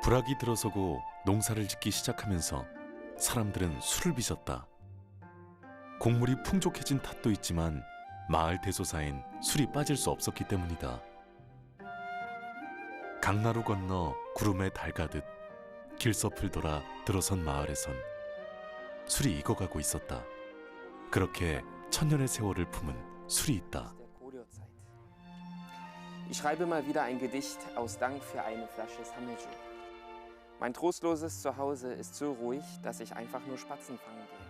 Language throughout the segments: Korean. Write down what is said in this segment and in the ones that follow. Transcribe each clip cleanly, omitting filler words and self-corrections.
불악이 들어서고 농사를 짓기 시작하면서 사람들은 술을 빚었다. 곡물이 풍족해진 탓도 있지만 마을 대소사엔 술이 빠질 수 없었기 때문이다. 강나루 건너 구름에 달가듯 길섭을 돌아 들어선 마을에선 술이 익어가고 있었다. 그렇게 천년의 세월을 품은 술이 있다. Ich schreibe mal wieder ein Gedicht aus Dank für eine Flasche Sameju. Mein trostloses Zuhause ist so ruhig, dass ich einfach nur Spatzen fangen gehe.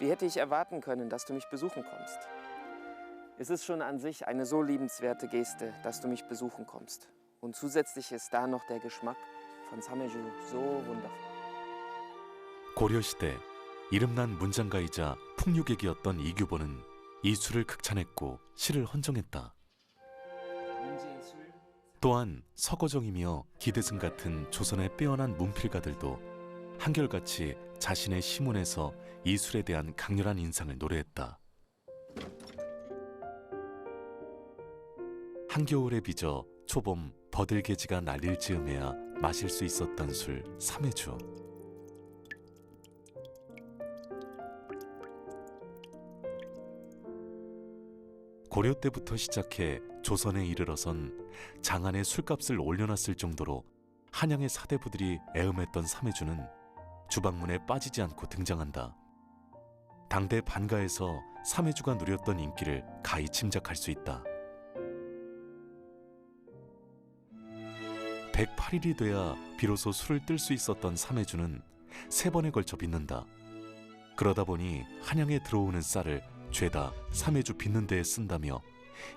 Wie hätte ich erwarten können, dass du mich besuchen kommst? Es ist schon an sich eine so liebenswerte Geste, dass du mich besuchen kommst. Und zusätzlich ist da noch der Geschmack von Sameju so wundervoll. 고려시대 이름난 문장가이자 풍류객이었던 이규보는 이 술을 극찬했고 시를 헌정했다. 또한 서거정이며 기대승 같은 조선의 빼어난 문필가들도 한결같이 자신의 시문에서 이 술에 대한 강렬한 인상을 노래했다. 한겨울에 빚어 초봄 버들개지가 날릴 즈음에야 마실 수 있었던 술 사매주. 고려 때부터 시작해 조선에 이르러선 장안의 술값을 올려놨을 정도로 한양의 사대부들이 애음했던 사매주는 주방문에 빠지지 않고 등장한다. 당대 반가에서 사매주가 누렸던 인기를 가히 짐작할 수 있다. 108일이 돼야 비로소 술을 뜰 수 있었던 사매주는 3번에 걸쳐 빚는다. 그러다 보니 한양에 들어오는 쌀을 죄다 사매주 빚는 데에 쓴다며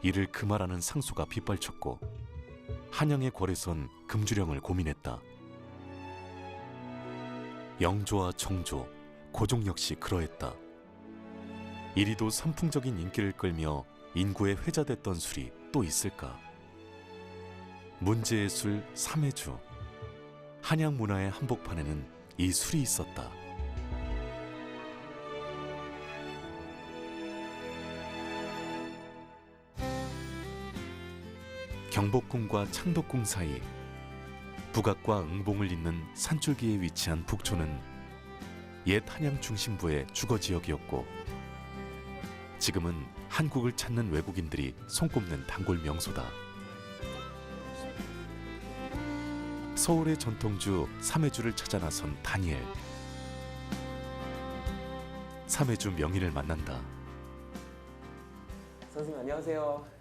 이를 금하라는 상소가 빗발쳤고 한양의 궐에선 금주령을 고민했다. 영조와 정조, 고종 역시 그러했다. 이리도 선풍적인 인기를 끌며 인구에 회자됐던 술이 또 있을까? 문제의 술 사매주. 한양 문화의 한복판에는 이 술이 있었다. 경복궁과 창덕궁 사이 북악과 응봉을 잇는 산줄기에 위치한 북촌은 옛 한양 중심부의 주거지역이었고 지금은 한국을 찾는 외국인들이 손꼽는 단골 명소다. 서울의 전통주 사매주를 찾아 나선 다니엘. 사매주 명인을 만난다. 선생님 안녕하세요.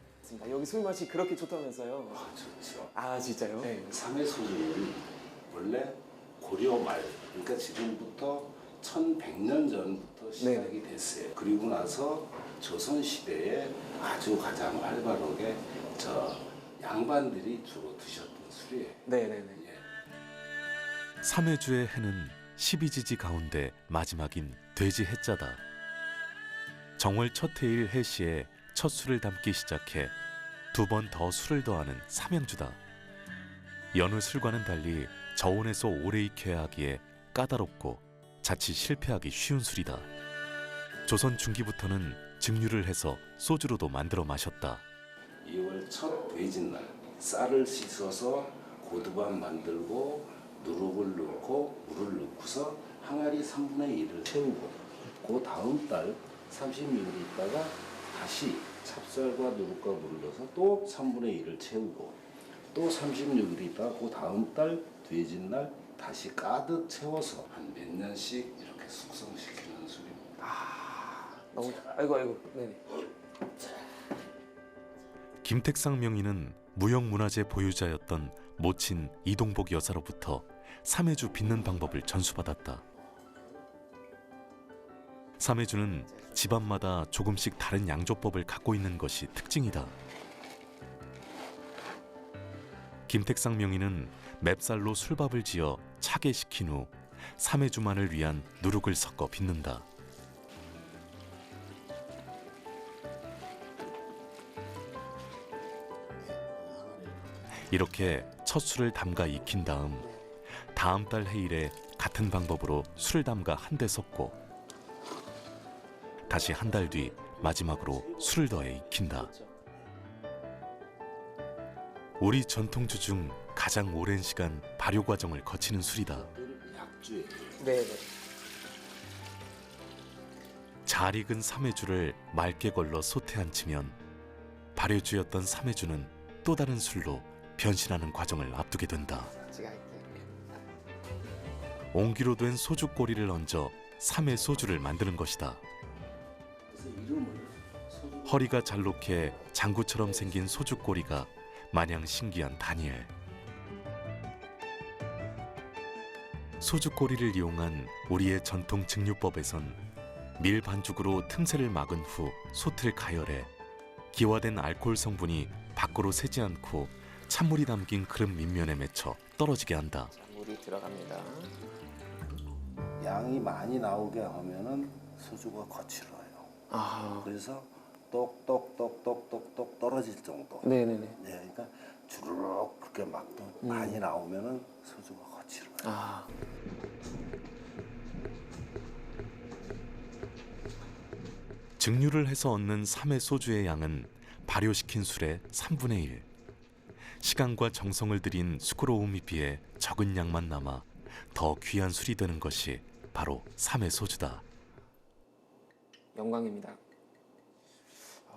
여기 술 맛이 그렇게 좋다면서요? 좋죠. 아 진짜요? 네. 삼해술은 원래 고려 말, 그러니까 지금부터 1100년 전부터 시작이 됐어요. 그리고 나서 조선 시대에 아주 가장 활발하게 양반들이 주로 드셨던 술이에요. 네네네. 예. 사매주의 해는 12지지 가운데 마지막인 돼지 해자다. 정월 첫 해일 해시에 첫 술을 담기 시작해 2번 더 술을 더하는 삼양주다. 여느 술과는 달리 저온에서 오래 익혀야 하기에 까다롭고 자칫 실패하기 쉬운 술이다. 조선 중기부터는 증류를 해서 소주로도 만들어 마셨다. 2월 첫 돼지날 쌀을 씻어서 고두밥 만들고 누룩을 넣고 물을 넣고서 항아리 3분의 1을 채우고 그 다음 달 36일 있다가 다시 찹쌀과 누룩과 물을 넣어서 또 3분의 1을 채우고 또 36일 있다가 그 다음 달 돼지날 다시 가득 채워서 한 몇 년씩 이렇게 숙성시키는 술입니다. 아 너무 아이고 네네. 김택상 명인은 무형문화재 보유자였던 모친 이동복 여사로부터 사매주 빚는 방법을 전수받았다. 사매주는 집안마다 조금씩 다른 양조법을 갖고 있는 것이 특징이다. 김택상 명인은 맵쌀로 술밥을 지어 차게 식힌 후 사매주만을 위한 누룩을 섞어 빚는다. 이렇게 첫 술을 담가 익힌 다음 달 해일에 같은 방법으로 술을 담가 한데 섞고 다시 한 달 뒤 마지막으로 술을 더해 익힌다. 우리 전통주 중 가장 오랜 시간 발효 과정을 거치는 술이다. 약주예요. 네네. 잘 익은 삼해주를 맑게 걸러 솥에 앉히면 발효주였던 삼해주는 또 다른 술로 변신하는 과정을 앞두게 된다. 제가 할게요. 옹기로 된 소주 꼬리를 얹어 삼해 소주를 만드는 것이다. 그래서 이름을 소주 허리가 잘록해 장구처럼 생긴 소주 꼬리가 마냥 신기한 다니엘. 소주 꼬리를 이용한 우리의 전통 증류법에선 밀 반죽으로 틈새를 막은 후 솥을 가열해 기화된 알코올 성분이 밖으로 새지 않고 찬물이 담긴 그릇 밑면에 맺혀 떨어지게 한다. 자, 물이 들어갑니다. 양이 많이 나오게 하면은 소주가 거칠어요. 아, 그래서 똑똑똑똑똑똑 떨어질 정도. 네네네. 네, 그러니까 주르륵 그렇게 막 많이 나오면은 소주가 거칠어요. 아, 증류를 해서 얻는 삼해 소주의 양은 발효시킨 술의 3분의 1. 시간과 정성을 들인 수고로움에 비해 적은 양만 남아 더 귀한 술이 되는 것이 바로 삼해 소주다. 영광입니다.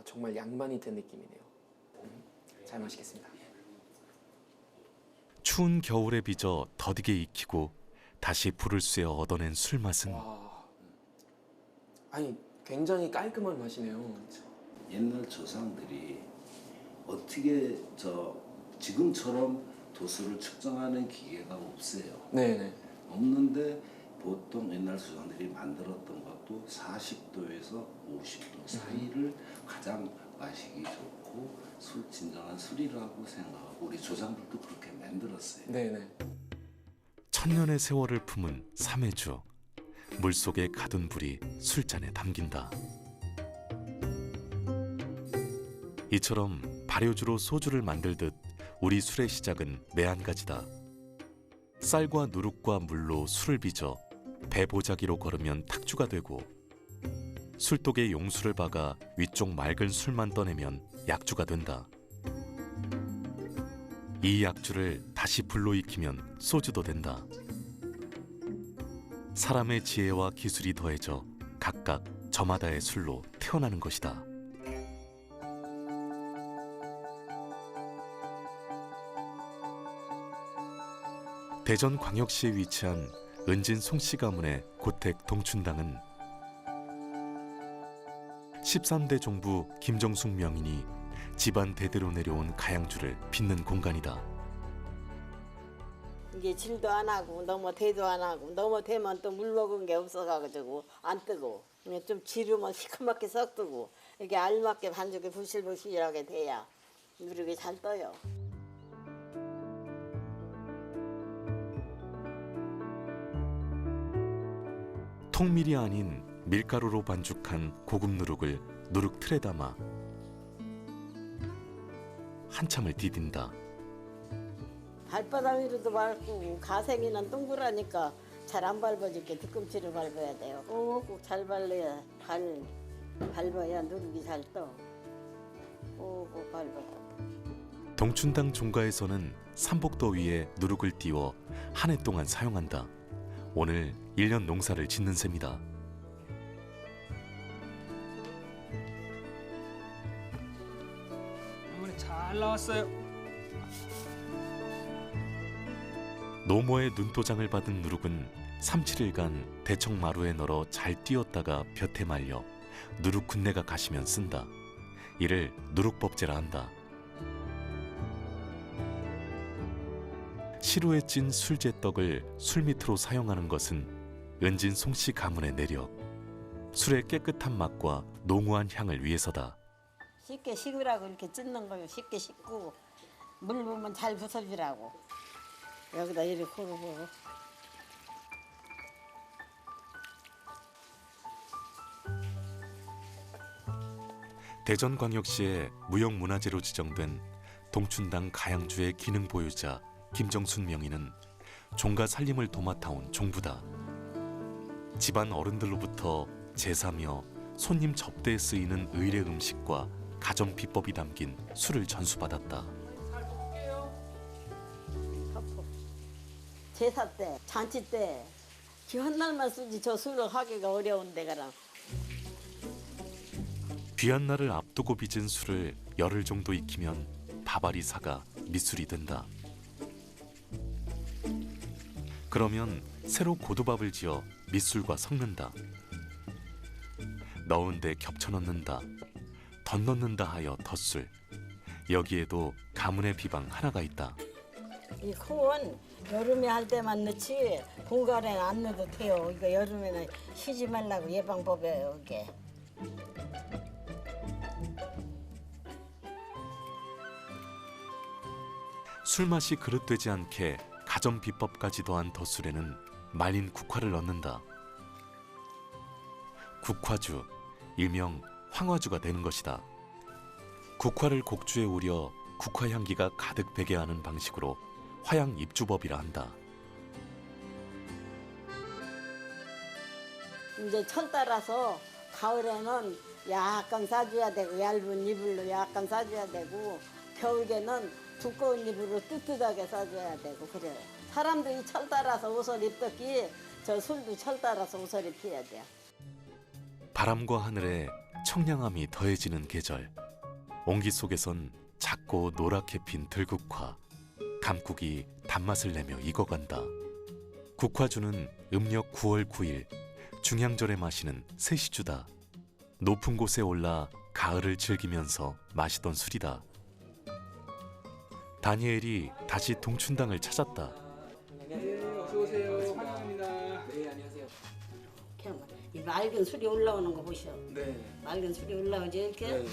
정말 양반이 된 느낌이네요. 잘 마시겠습니다. 추운 겨울에 빚어 더디게 익히고 다시 불을 쐬어 얻어낸 술 맛은 와, 아니 굉장히 깔끔한 맛이네요. 옛날 조상들이 어떻게 지금처럼 도수를 측정하는 기계가 없어요. 네네. 없는데 보통 옛날 조상들이 만들었던 것도 40도에서 50도 사이를 가장 마시기 좋고 진정한 술이라고 생각하고 우리 조상들도 그렇게 만들었어요. 네네. 천년의 세월을 품은 삼해주. 물속에 가둔 불이 술잔에 담긴다. 이처럼 발효주로 소주를 만들듯 우리 술의 시작은 매한가지다. 쌀과 누룩과 물로 술을 빚어 배보자기로 걸으면 탁주가 되고 술독에 용수를 박아 위쪽 맑은 술만 떠내면 약주가 된다. 이 약주를 다시 불로 익히면 소주도 된다. 사람의 지혜와 기술이 더해져 각각 저마다의 술로 태어나는 것이다. 대전광역시에 위치한 은진 송씨 가문의 고택 동춘당은 13대 종부 김정숙 명인이 집안 대대로 내려온 가양주를 빚는 공간이다. 이게 질도 안 하고 너무 대도 안 하고 너무 대면 또 물 먹은 게 없어가지고 안 뜨고 그냥 좀 지르면 시커멓게 썩 뜨고 이게 알맞게 반죽이 부실부실하게 돼야 누룩이 잘 떠요. 통밀이 아닌 밀가루로 반죽한 고급 누룩을 누룩 틀에 담아 한참을 디딘다. 발바닥 위로도 밟고 가생이는 동그라니까 잘 안 밟아질게 뒤꿈치를 밟아야 돼요. 꼭 잘 밟아야 밟아야 누룩이 잘 떠. 꼭 밟아. 동춘당 종가에서는 삼복더위에 누룩을 띄워 한 해 동안 사용한다. 오늘 1년 농사를 짓는 셈이다. 어머니 잘 나왔어요. 노모의 눈도장을 받은 누룩은 3-7일간 대청 마루에 널어 잘 띄었다가 볕에 말려 누룩 군내가 가시면 쓴다. 이를 누룩법제라 한다. 시루에 찐 술제떡을 술 밑으로 사용하는 것은 은진 송씨 가문의 내력. 술의 깨끗한 맛과 농후한 향을 위해서다. 쉽게 식으라고 이렇게 찢는 거요. 쉽게 식고 물 부으면 잘 부서지라고. 여기다 이렇게 고르고. 대전광역시의 무형문화재로 지정된 동춘당 가양주의 기능 보유자 김정순 명의는 종가 살림을 도맡아온 종부다. 집안 어른들로부터 제사며 손님 접대에 쓰이는 의례 음식과 가정 비법이 담긴 술을 전수받았다. 덮어. 제사 때, 잔치 때 귀한 날만 쓰지 저 술을 하기가 어려운데 그럼. 귀한 날을 앞두고 빚은 술을 열흘 정도 익히면 밥알이 사가 밑술이 된다. 그러면 새로 고두밥을 지어 밑술과 섞는다. 넣은데 겹쳐 넣는다. 덧 넣는다 하여 덧술. 여기에도 가문의 비방 하나가 있다. 이 콩은 여름에 할 때만 넣지 봄가을에는 안 넣어도 돼요. 이거 여름에는 쉬지 말라고 예방법이에요 이게. 술맛이 그릇되지 않게 가정 비법까지 더한 덧술에는 말린 국화를 넣는다. 국화주, 일명 황화주가 되는 것이다. 국화를 곡주에 우려 국화 향기가 가득 배게 하는 방식으로 화양 입주법이라 한다. 이제 철 따라서 가을에는 약간 싸줘야 되고 얇은 이불로 약간 싸줘야 되고 겨울에는 두꺼운 이불로 뜨뜻하게 싸줘야 되고 그래요. 사람들이 철 따라서 옷을 입듯이 저 술도 철 따라서 옷을 입혀야 돼요. 바람과 하늘에 청량함이 더해지는 계절. 온기 속에선 작고 노랗게 핀 들국화. 감국이 단맛을 내며 익어간다. 국화주는 음력 9월 9일 중양절에 마시는 세시주다. 높은 곳에 올라 가을을 즐기면서 마시던 술이다. 다니엘이 다시 동춘당을 찾았다. 어서 오세요. 환영합니다. 네, 안녕하세요. 그냥 이 맑은 술이 올라오는 거 보셔. 네. 맑은 술이 올라오지 이렇게. 네.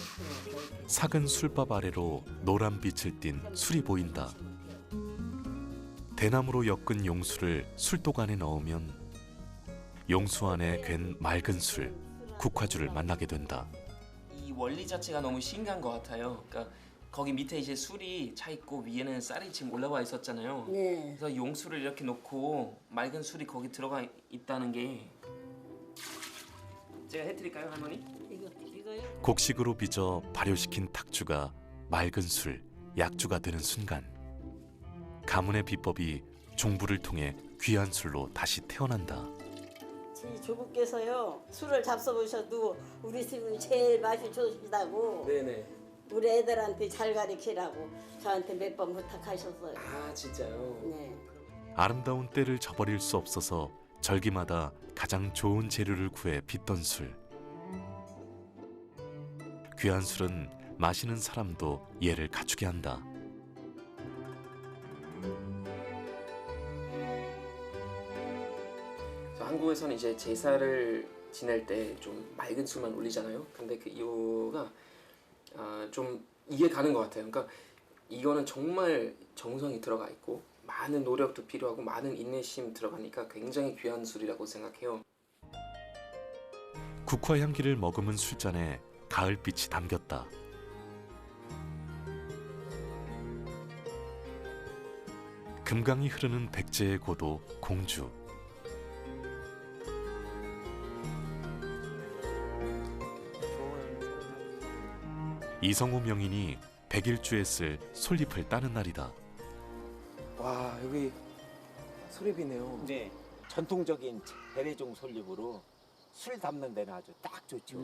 삭은 술밥 아래로 노란 빛을 띤 술이 보인다. 대나무로 엮은 용수를 술독 안에 넣으면 용수 안에 괜 맑은 술, 국화주를 만나게 된다. 이 원리 자체가 너무 신기한 것 같아요. 그러니까 거기 밑에 이제 술이 차 있고 위에는 쌀이 지금 올라와 있었잖아요. 네. 그래서 용수를 이렇게 놓고 맑은 술이 거기 들어가 있다는 게 제가 해드릴까요, 할머니? 이거요? 곡식으로 빚어 발효시킨 탁주가 맑은 술, 약주가 되는 순간 가문의 비법이 종부를 통해 귀한 술로 다시 태어난다. 지 조부께서요 술을 잡숴보셔도 우리 집은 제일 맛이 좋으시다고 네네. 우리 애들한테 잘 가르치라고 저한테 몇 번 부탁하셨어요. 아 진짜요? 네. 아름다운 때를 저버릴 수 없어서 절기마다 가장 좋은 재료를 구해 빚던 술. 귀한 술은 마시는 사람도 예를 갖추게 한다. 한국에서는 이제 제사를 지낼 때 좀 맑은 술만 올리잖아요. 근데 그 이유가 좀 이해 가는 것 같아요. 그러니까 이거는 정말 정성이 들어가 있고 많은 노력도 필요하고 많은 인내심 들어가니까 굉장히 귀한 술이라고 생각해요. 국화 향기를 머금은 술잔에 가을빛이 담겼다. 금강이 흐르는 백제의 고도 공주. 이성우 명인이 백일주에 쓸 솔잎을 따는 날이다. 와 여기 소립이네요. 네, 전통적인 베레종 솔잎으로 술 담는 데는 아주 딱 좋죠.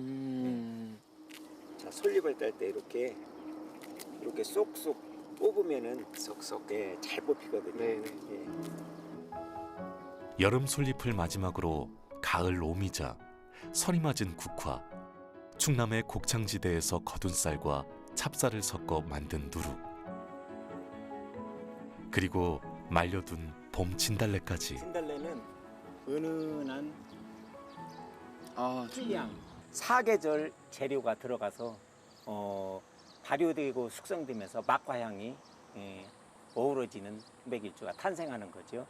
자, 솔잎을 딸 때 이렇게 쏙쏙 뽑으면은 쏙쏙. 네, 잘 뽑히거든요. 네네. 예. 여름 솔잎을 마지막으로 가을 오미자, 설이 맞은 국화, 충남의 곡창지대에서 거둔 쌀과 찹쌀을 섞어 만든 누룩, 그리고 말려둔 봄 진달래까지. 진달래는 은은한 아 풀향, 사계절 재료가 들어가서 발효되고 숙성되면서 맛과 향이 어우러지는 백일주가 탄생하는 거죠.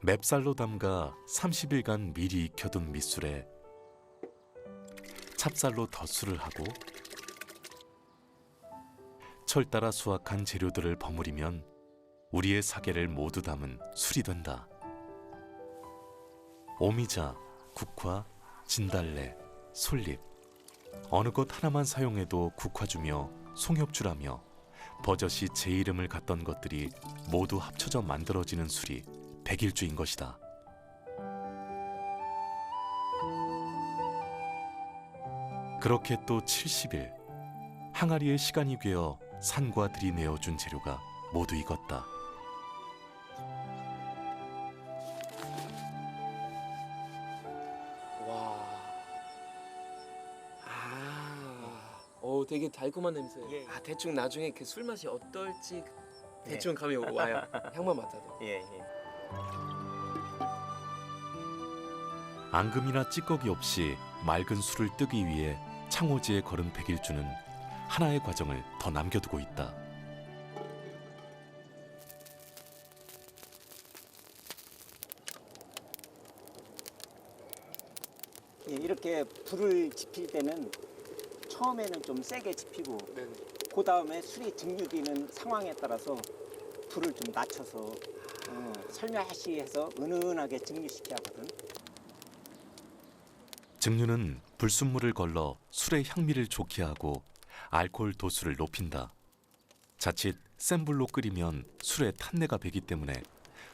맵쌀로 담가 30일간 미리 익혀둔 밑술에 찹쌀로 덧술을 하고 철 따라 수확한 재료들을 버무리면 우리의 사계를 모두 담은 술이 된다. 오미자, 국화, 진달래, 솔잎 어느 것 하나만 사용해도 국화주며 송엽주라며 버젓이 제 이름을 갖던 것들이 모두 합쳐져 만들어지는 술이 백일주인 것이다. 그렇게 또 70일, 항아리에 시간이 괴어 산과 들이 내어준 재료가 모두 익었다. 와. 되게 달콤한 냄새. 예, 예. 대충 나중에 그 술 맛이 어떨지 대충 감이 와요. 향만 맡아도. 예. 앙금이나 찌꺼기 없이 맑은 술을 뜨기 위해 창호지에 걸은 백일주는 하나의 과정을 더 남겨두고 있다. 예, 이렇게 불을 지필 때는 처음에는 좀 세게 지피고 네. 그 다음에 술이 증류되는 상황에 따라서 불을 좀 낮춰서 설며시 해서 은은하게 증류시켜야 하거든. 증류는 불순물을 걸러 술의 향미를 좋게 하고 알코올 도수를 높인다. 자칫 센 불로 끓이면 술의 탄내가 배기 때문에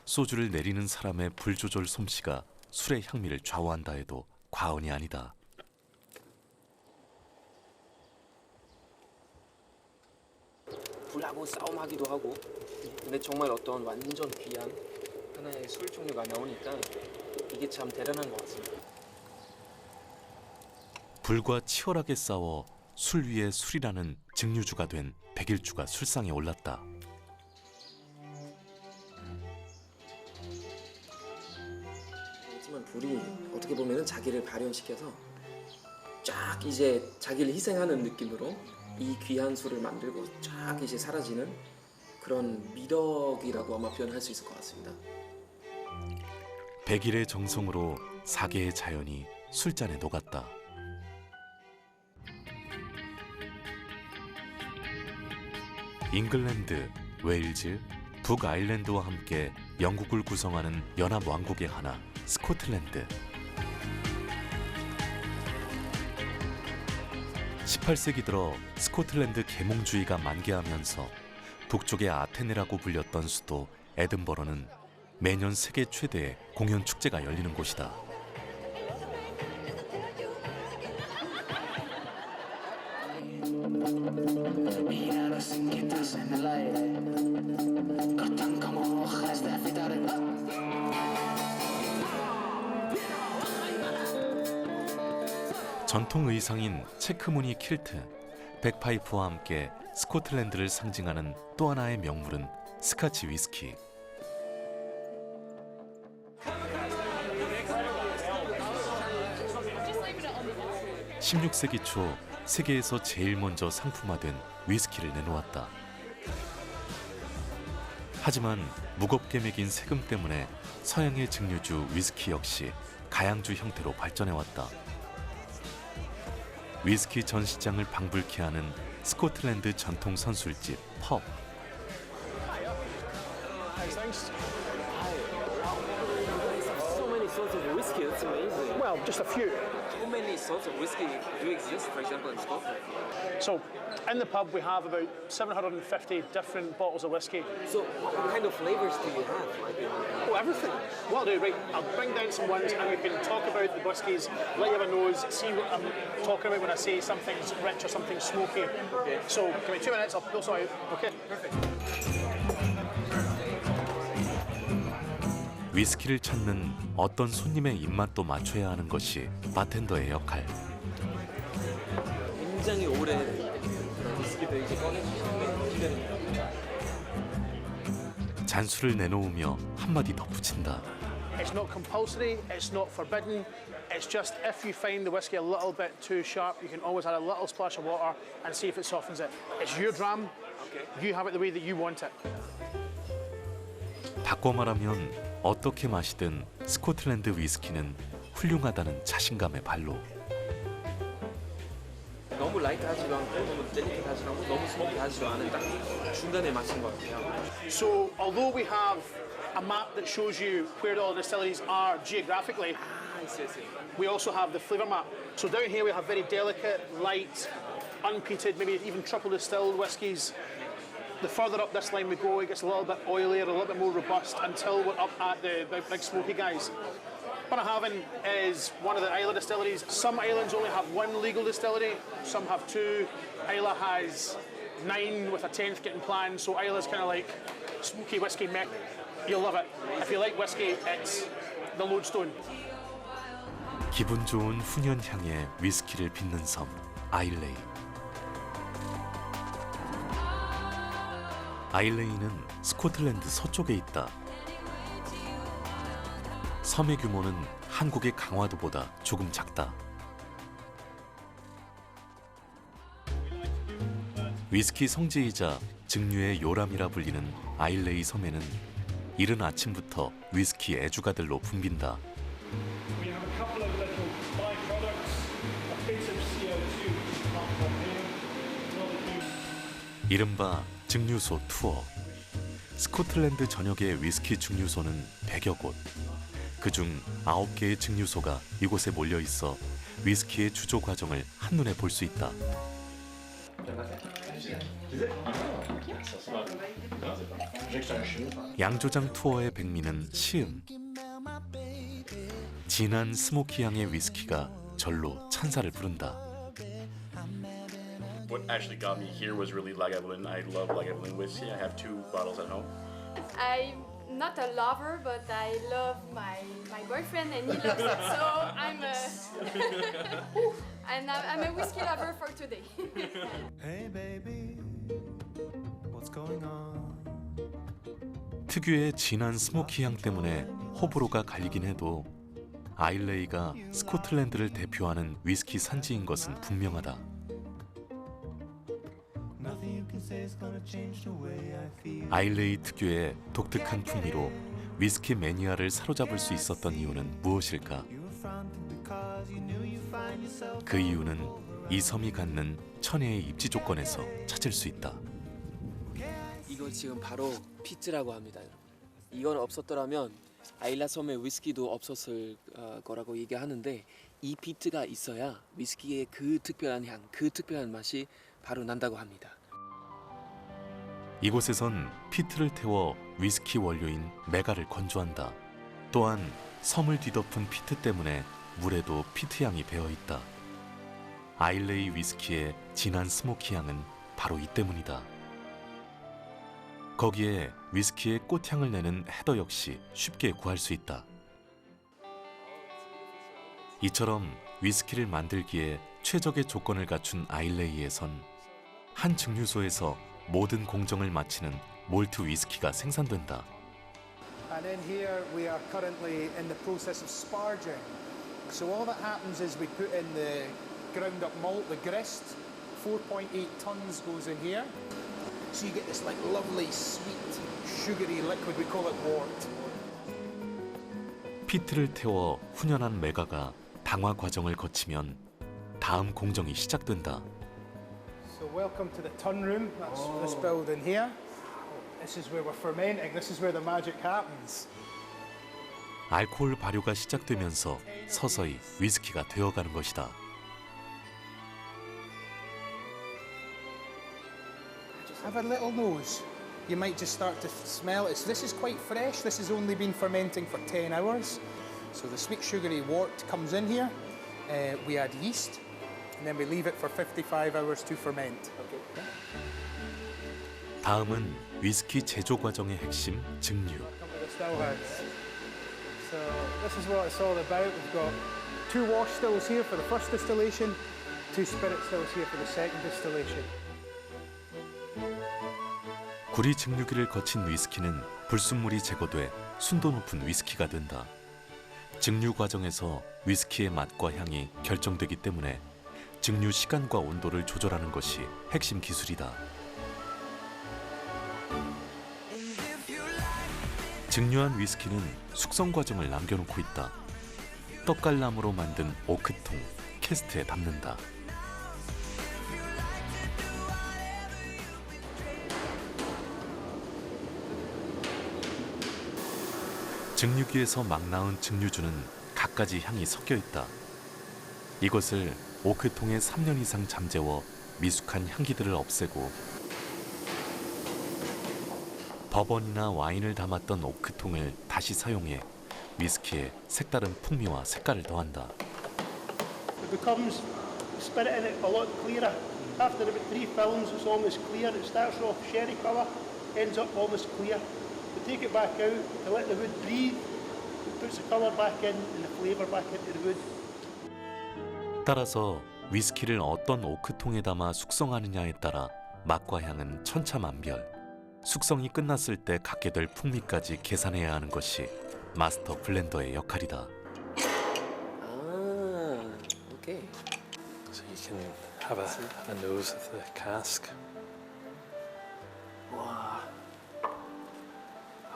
소주를 내리는 사람의 불 조절 솜씨가 술의 향미를 좌우한다 해도 과언이 아니다. 불하고 싸움하기도 하고. 근데 정말 어떤 완전 귀한 하나의 술 종류가 나오니까 이게 참 대단한 것 같습니다. 불과 치열하게 싸워 술 위에 술이라는 증류주가 된 백일주가 술상에 올랐다. 하지만 불이 어떻게 보면은 자기를 발현시켜서 쫙 이제 자기를 희생하는 느낌으로 이 귀한 술을 만들고 쫙 이제 사라지는 그런 미덕이라고 아마 표현할 수 있을 것 같습니다. 백일의 정성으로 사계의 자연이 술잔에 녹았다. 잉글랜드, 웨일즈, 북아일랜드와 함께 영국을 구성하는 연합 왕국의 하나, 스코틀랜드. 18세기 들어 스코틀랜드 계몽주의가 만개하면서 북쪽의 아테네라고 불렸던 수도 에든버러는 매년 세계 최대의 공연 축제가 열리는 곳이다. 전통 의상인 체크무늬 킬트, 백파이프와 함께 스코틀랜드를 상징하는 또 하나의 명물은 스카치 위스키. 16세기 초 세계에서 제일 먼저 상품화된 위스키를 내놓았다. 하지만 무겁게 매긴 세금 때문에 서양의 증류주 위스키 역시 가양주 형태로 발전해왔다. 위스키 전 시장을 방불케 하는 스코틀랜드 전통 선술집 펍. So many sorts of whiskey, that's amazing. Well, just a few. How many sorts of whiskey do exist, for example, in Scotland? So, in the pub, we have about 750 different bottles of whiskey. So what kind of flavors do you have? Oh, everything. What I'll do, right, I'll bring down some ones and we can talk about the whiskies, let you have a nose, see what I'm talking about when I say something's rich or something's smoky. Okay. So, give me 2 minutes, I'll pull some out. Okay. Perfect. 위스키를 찾는 어떤 손님의 입맛도 맞춰야 하는 것이 바텐더의 역할. 굉장히 오래된 그런 위스키들 이제 꺼내주시는데 기다립니다. 잔술을 내놓으며 한마디 덧붙인다. It's not compulsory, it's not forbidden. It's just if you find the whiskey a little bit too sharp, you can always add a little splash of water and see if it softens it. It's your dram. You have it the way that you want it. 바꿔 말하면 어떻게 마시든 스코틀랜드 위스키는 훌륭하다는 자신감의 발로. 너무 라이트하지도 않고 너무 델리케이트하지도 않고 너무 스모키하지도 않은 딱 중간에 마신 것 같아요. So, although we have a map that shows you where all the distilleries are geographically, I see. we also have the flavour map. So down here we have very delicate, light, unpeated, maybe even triple distilled whiskies. the further up this line we go, it gets a little bit oilier, a little bit more robust until we're up at the big smoky guys. Bunnahabhain is one of the Islay distilleries. Some islands only have one legal distillery, some have two. Islay has 9 with a 10th getting planned, so Islay's kind of like smoky whiskey mecca. You'll love it. If you like whiskey, it's the lodestone. 기분 좋은 훈연 향에 위스키를 빚는 섬 아일레이. 아일레이는 스코틀랜드 서쪽에 있다. 섬의 규모는 한국의 강화도보다 조금 작다. 위스키 성지이자 증류의 요람이라 불리는 아일레이 섬에는 이른 아침부터 위스키 애주가들로 붐빈다. 이른바 증류소 투어. 스코틀랜드 전역의 위스키 증류소는 100여 곳. 그중 9개의 증류소가 이곳에 몰려 있어 위스키의 주조 과정을 한눈에 볼 수 있다. 양조장 투어의 백미는 시음. 진한 스모키 향의 위스키가 절로 찬사를 부른다. What actually got me here was really Lagavulin. I love Lagavulin whiskey. I have 2 bottles at home. I'm not a lover, but I love my boyfriend and he loves it. So I'm a whiskey lover for today. Hey baby, what's going on? 특유의 진한 스모키 향 때문에 호불호가 갈리긴 해도 아일레이가 스코틀랜드를 대표하는 위스키 산지인 것은 분명하다. 아일레이 특유의 독특한 풍미로 위스키 매니아를 사로잡을 수 있었던 이유는 무엇일까? 그 이유는 이 섬이 갖는 천혜의 입지 조건에서 찾을 수 있다. 이거 지금 바로 피트라고 합니다, 여러분. 이건 없었더라면 아일라 섬의 위스키도 없었을 거라고 얘기하는데 이 피트가 있어야 위스키의 그 특별한 향, 그 특별한 맛이 바로 난다고 합니다. 이곳에선 피트를 태워 위스키 원료인 메가를 건조한다. 또한 섬을 뒤덮은 피트 때문에 물에도 피트 향이 배어 있다. 아일레이 위스키의 진한 스모키 향은 바로 이 때문이다. 거기에 위스키의 꽃향을 내는 헤더 역시 쉽게 구할 수 있다. 이처럼 위스키를 만들기에 최적의 조건을 갖춘 아일레이에선 한 증류소에서 모든 공정을 마치는 몰트 위스키가 생산된다. And then here we are currently in the process of sparging. So all that happens is we put in the ground up malt, the grist. 4.8 tons goes in here. So you get this like lovely sweet sugary liquid. We call it wort. 피트를 태워 훈연한 메가가 당화 과정을 거치면 다음 공정이 시작된다. So welcome to the tun room. That's this building here. This is where we're fermenting. This is where the magic happens. 알코올 발효가 시작되면서 서서히 위스키가 되어가는 것이다. Have a little nose. You might just start to smell it. So this is quite fresh. This has only been fermenting for 10 hours. So the sweet sugary wort comes in here. We add yeast, and then we leave it for 55 hours to ferment. 다음은 위스키 제조 과정의 핵심 증류. Come to the still house. So this is what it's all about. We've got 2 wash stills here for the first distillation, 2 spirit stills here for the second distillation. 구리 증류기를 거친 위스키는 불순물이 제거돼 순도 높은 위스키가 된다. 증류 과정에서 위스키의 맛과 향이 결정되기 때문에 증류 시간과 온도를 조절하는 것이 핵심 기술이다. 증류한 위스키는 숙성 과정을 남겨놓고 있다. 떡갈나무로 만든 오크통, 캐스트에 담는다. 증류기에서 막 나온 증류주는 갖가지 향이 섞여 있다. 이것을 오크통에 3년 이상 잠재워 미숙한 향기들을 없애고 버번이나 와인을 담았던 오크통을 다시 사용해 위스키에 색다른 풍미와 색깔을 더한다. It becomes, spirit in it a lot clearer. After about 3 films, it's almost clear. It starts off sherry colour, ends up almost clear. We take it back out to let the wood breathe. It puts the colour back in and the flavour back into the wood. 따라서 위스키를 어떤 오크통에 담아 숙성하느냐에 따라 맛과 향은 천차만별. 숙성이 끝났을 때 갖게 될 풍미까지 계산해야 하는 것이 마스터 블렌더의 역할이다. Okay. So you can have a nose of the cask. Wow.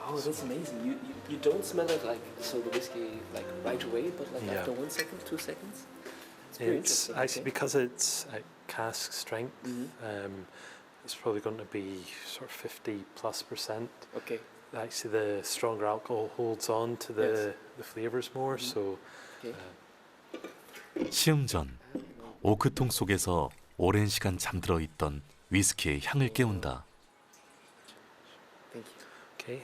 Oh, that's amazing. You don't smell it like so the whiskey like right away, but like Yeah. after 1 second, 2 seconds. It's very It's interesting. actually okay. because it's at cask strength. Mhm. It's probably going to be sort of 50+%. Okay. Actually, the stronger alcohol holds on to the flavors more. So. Okay. 시음 전 오크통 속에서 오랜 시간 잠들어 있던 위스키의 향을 깨운다. Thank you. Okay.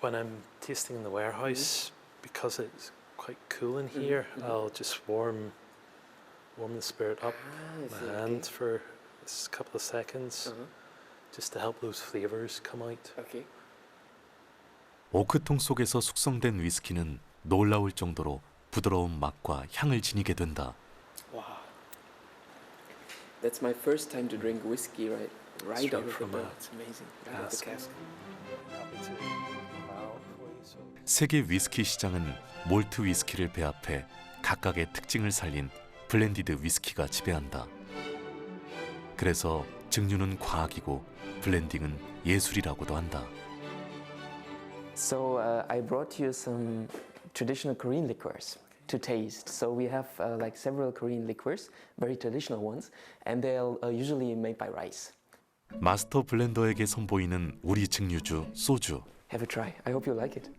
When I'm tasting in the warehouse, because it's quite cool in here, I'll just warm the spirit up I see, my hand for a couple of seconds, just to help those flavors come out. Okay. 오크통 속에서 숙성된 위스키는 놀라울 정도로 부드러운 맛과 향을 지니게 된다. Wow. That's my first time to drink whiskey right Straight out of the from bottle. a It's amazing. Right out of the cask. cask. Happy to allow it for you. So. 세계 위스키 시장은 몰트 위스키를 배합해 각각의 특징을 살린 블렌디드 위스키가 지배한다. 그래서 증류는 과학이고 블렌딩은 예술이라고도 한다. So I brought you some traditional Korean liqueurs to taste. So we have like several Korean liqueurs, very traditional ones, and they're usually made by rice. 마스터 블렌더에게 선보이는 우리 증류주 소주. Have a try. I hope you like it.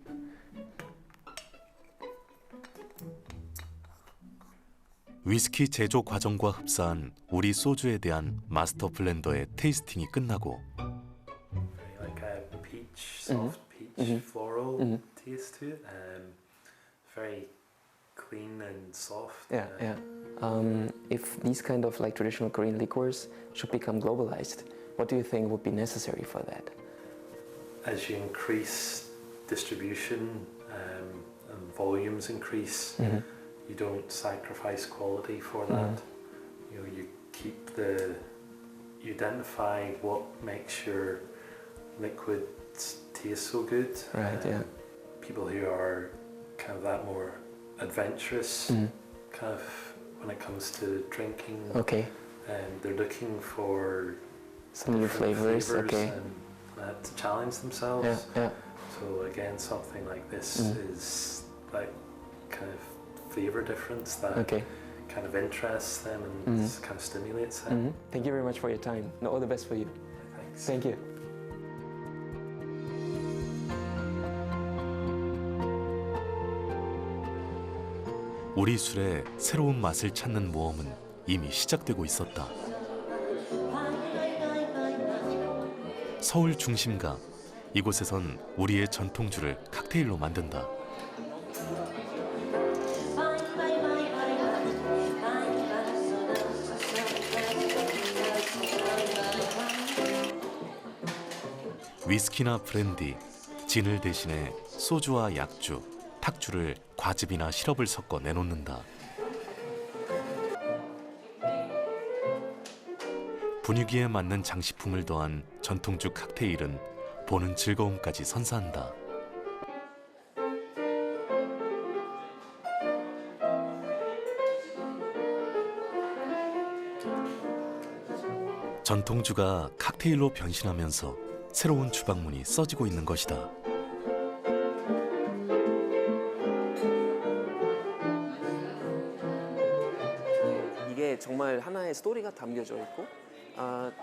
위스키 제조 과정과 흡사한 우리 소주에 대한 마스터 블렌더의 테이스팅이 끝나고 Very like a peach, soft peach, floral taste to it. Very clean and soft. Yeah, yeah. If these kind of like traditional Korean liqueurs should become globalized, what do you think would be necessary for that? As you increase distribution and volumes increase, you don't sacrifice quality for that. You know, you keep you identify what makes your liquid taste so good. Right, yeah. People who are kind of that more adventurous, kind of when it comes to drinking, Okay. they're looking for Some new different flavors, okay. and to challenge themselves. Yeah, yeah. So again, something like this is like kind of flavor difference that Okay. kind of interests them and kind of stimulates them. Thank you very much for your time. All the best for you. Thanks. Thank you. 우리 술의 새로운 맛을 찾는 모험은 이미 시작되고 있었다. 서울 중심가 이곳에선 우리의 전통주를 칵테일로 만든다. 위스키나 브랜디, 진을 대신해 소주와 약주, 탁주를 과즙이나 시럽을 섞어 내놓는다. 분위기에 맞는 장식품을 더한 전통주 칵테일은 보는 즐거움까지 선사한다. 전통주가 칵테일로 변신하면서 새로운 주방문이 써지고 있는 것이다. 이게 정말 하나의 스토리가 담겨져 있고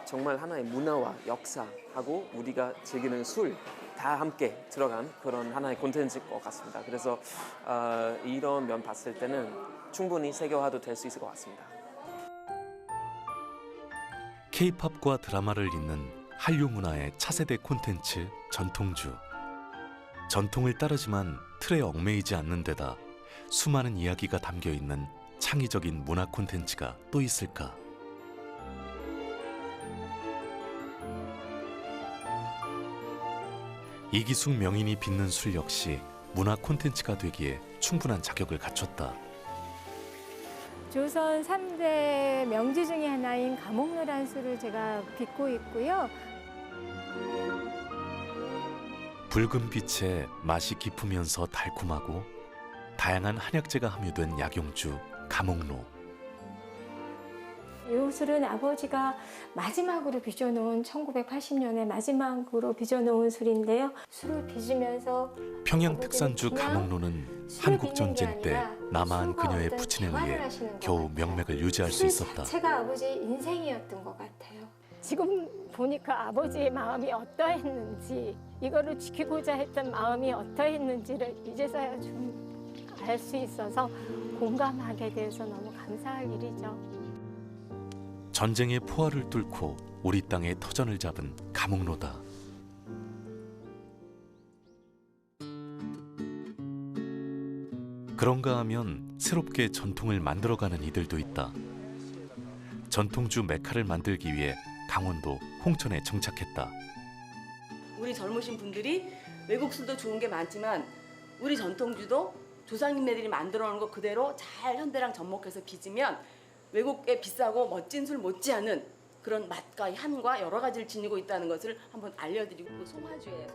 정말 하나의 문화와 역사하고 우리가 즐기는 술 다 함께 들어간 그런 하나의 콘텐츠일 것 같습니다. 그래서 이런 면 봤을 때는 충분히 세계화도 될 수 있을 것 같습니다. K-팝과 드라마를 잇는 한류 문화의 차세대 콘텐츠 전통주. 전통을 따르지만 틀에 얽매이지 않는 데다 수많은 이야기가 담겨 있는 창의적인 문화 콘텐츠가 또 있을까? 이기숙 명인이 빚는 술 역시 문화 콘텐츠가 되기에 충분한 자격을 갖췄다. 조선 3대 명주 중에 하나인 감옥노란 술을 제가 빚고 있고요. 붉은 빛에 맛이 깊으면서 달콤하고 다양한 한약재가 함유된 약용주 감옥노. 이 술은 아버지가 마지막으로 빚어놓은 1980년에 마지막으로 빚어놓은 술인데요. 술을 빚으면서 평양 특산주 감옥노는 한국 전쟁 때 남아한 그녀의 부친에 의해 겨우 명맥을 유지할 수 있었다. 자체가 아버지 인생이었던 것 같아요. 지금 보니까 아버지의 마음이 어떠했는지, 이거를 지키고자 했던 마음이 어떠했는지를 이제서야 좀 알 수 있어서 공감하게 돼서 너무 감사할 일이죠. 전쟁의 포화를 뚫고 우리 땅에 터전을 잡은 감옥노다. 그런가 하면 새롭게 전통을 만들어가는 이들도 있다. 전통주 메카를 만들기 위해 강원도 홍천에 정착했다. 우리 젊으신 분들이 외국 술도 좋은 게 많지만 우리 전통주도 조상님네들이 만들어 놓은 거 그대로 잘 현대랑 접목해서 빚으면 외국의 비싸고 멋진 술 못지않은 그런 맛과 향과 여러 가지를 지니고 있다는 것을 한번 알려드리고, 또 송화주예요.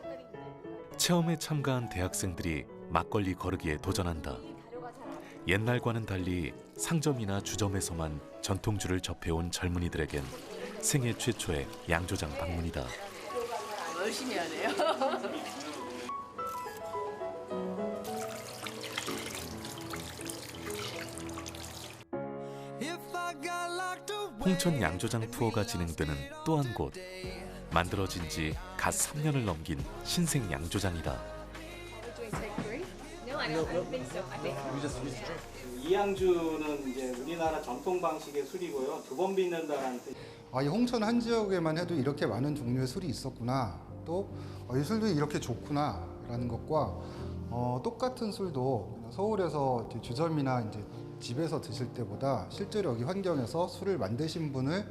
체험에 참가한 대학생들이 막걸리 거르기에 도전한다. 옛날과는 달리 상점이나 주점에서만 전통주를 접해온 젊은이들에겐 생애 최초의 양조장 방문이다. 열심히 하네요. 홍천 양조장 투어가 진행되는 또 한 곳. 만들어진 지 갓 3년을 넘긴 신생 양조장이다. 이양주는 이제 우리나라 전통 방식의 술이고요. 두 번 빚는다라는 뜻. 이 홍천 한 지역에만 해도 이렇게 많은 종류의 술이 있었구나. 또 이 술도 이렇게 좋구나라는 것과 똑같은 술도 서울에서 이제 주점이나 이제 집에서 드실 때보다 실제로 여기 환경에서 술을 만드신 분을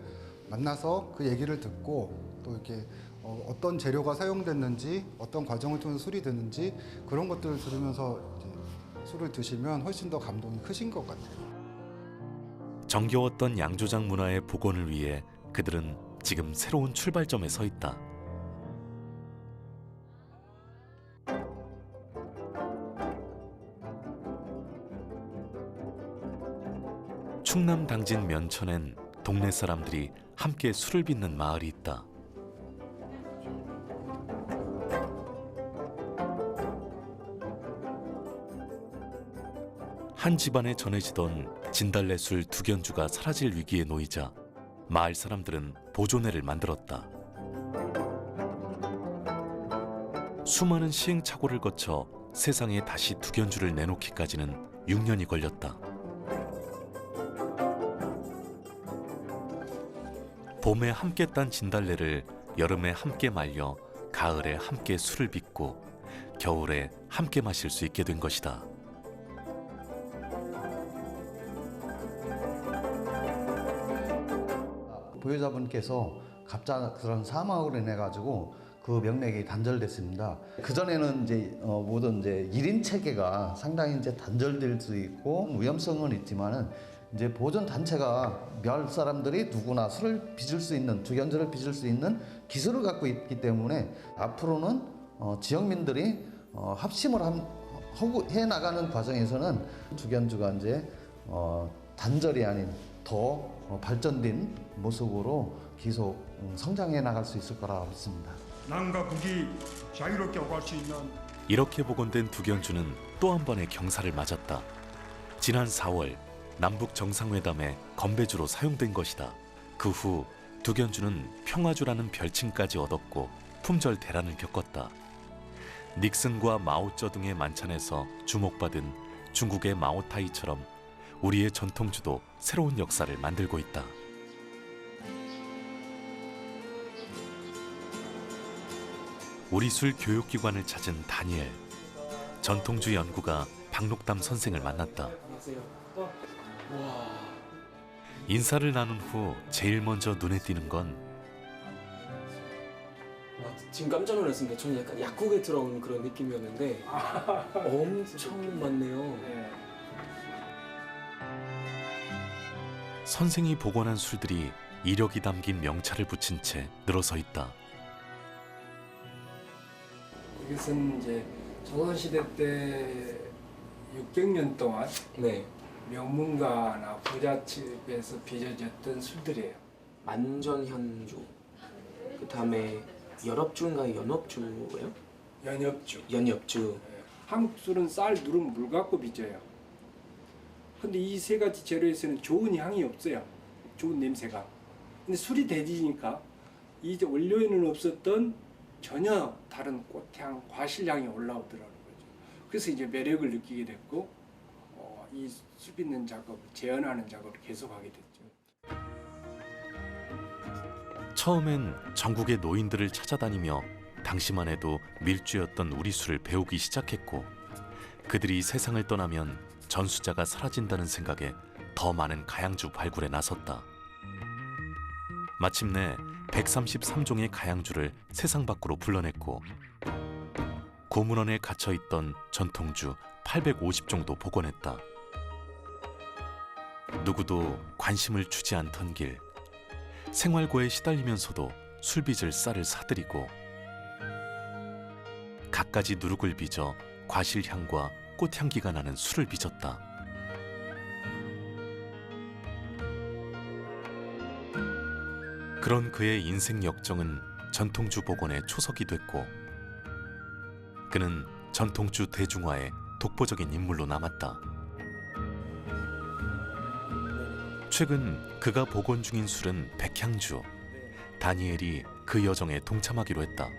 만나서 그 얘기를 듣고 또 이렇게 어떤 재료가 사용됐는지 어떤 과정을 통해서 술이 되는지 그런 것들을 들으면서 이제 술을 드시면 훨씬 더 감동이 크신 것 같아요. 정겨웠던 양조장 문화의 복원을 위해 그들은 지금 새로운 출발점에 서 있다. 충남 당진 면천엔 동네 사람들이 함께 술을 빚는 마을이 있다. 한 집안에 전해지던 진달래술 두견주가 사라질 위기에 놓이자 마을 사람들은 보존회를 만들었다. 수많은 시행착오를 거쳐 세상에 다시 두견주를 내놓기까지는 6년이 걸렸다. 봄에 함께 딴 진달래를 여름에 함께 말려 가을에 함께 술을 빚고 겨울에 함께 마실 수 있게 된 것이다. 보유자분께서 갑작스런 사망으로 인해 가지고 그 명맥이 단절됐습니다. 그 전에는 이제 모든 이제 1인 체계가 상당히 이제 단절될 수 있고 위험성은 있지만은 이제 보존 단체가 몇 사람들이 누구나 술을 빚을 수 있는 두견주를 빚을 수 있는 기술을 갖고 있기 때문에 앞으로는 지역민들이 합심을 해 나가는 과정에서는 두견주가 이제 단절이 아닌 더 발전된 모습으로 계속 성장해 나갈 수 있을 거라 믿습니다. 남과 북이 자유롭게 오갈 수 있는 이렇게 복원된 두견주는 또 한 번의 경사를 맞았다. 지난 4월 남북 정상회담에 건배주로 사용된 것이다. 그 후 두견주는 평화주라는 별칭까지 얻었고 품절 대란을 겪었다. 닉슨과 마오쩌 등의 만찬에서 주목받은 중국의 마오타이처럼 우리의 전통주도 새로운 역사를 만들고 있다. 우리술 교육기관을 찾은 다니엘. 전통주 연구가 박록담 선생을 만났다. 인사를 나눈 후 제일 먼저 눈에 띄는 건 지금 깜짝 놀랐습니다. 저는 약간 약국에 들어온 그런 느낌이었는데 엄청 많네요. 선생이 복원한 술들이 이력이 담긴 명찰을 붙인 채 늘어서 있다. 이것은 이제 조선시대 때 600년 동안 명문가나 부잣집에서 빚어졌던 술들이에요. 만전현주, 그 다음에 연업주인가요? 연업주예요? 연엽주. 연엽주. 한국 술은 쌀, 누룩, 물 갖고 빚어요. 근데 이 세 가지 재료에서는 좋은 향이 없어요. 좋은 냄새가. 근데 술이 대지니까 이 원료에는 없었던 전혀 다른 꽃향, 과실향이 올라오더라는 거죠. 그래서 이제 매력을 느끼게 됐고 이 술 빚는 작업, 재현하는 작업을 계속하게 됐죠. 처음엔 전국의 노인들을 찾아다니며 당시만 해도 밀주였던 우리 술을 배우기 시작했고, 그들이 세상을 떠나면 전수자가 사라진다는 생각에 더 많은 가양주 발굴에 나섰다. 마침내 133종의 가양주를 세상 밖으로 불러냈고, 고문원에 갇혀있던 전통주 850종도 복원했다. 누구도 관심을 주지 않던 길, 생활고에 시달리면서도 술빚을 쌀을 사들이고 갖가지 누룩을 빚어 과실향과 꽃향기가 나는 술을 빚었다. 그런 그의 인생 역정은 전통주 복원의 초석이 됐고, 그는 전통주 대중화의 독보적인 인물로 남았다. 최근 그가 복원 중인 술은 백향주. 다니엘이 그 여정에 동참하기로 했다.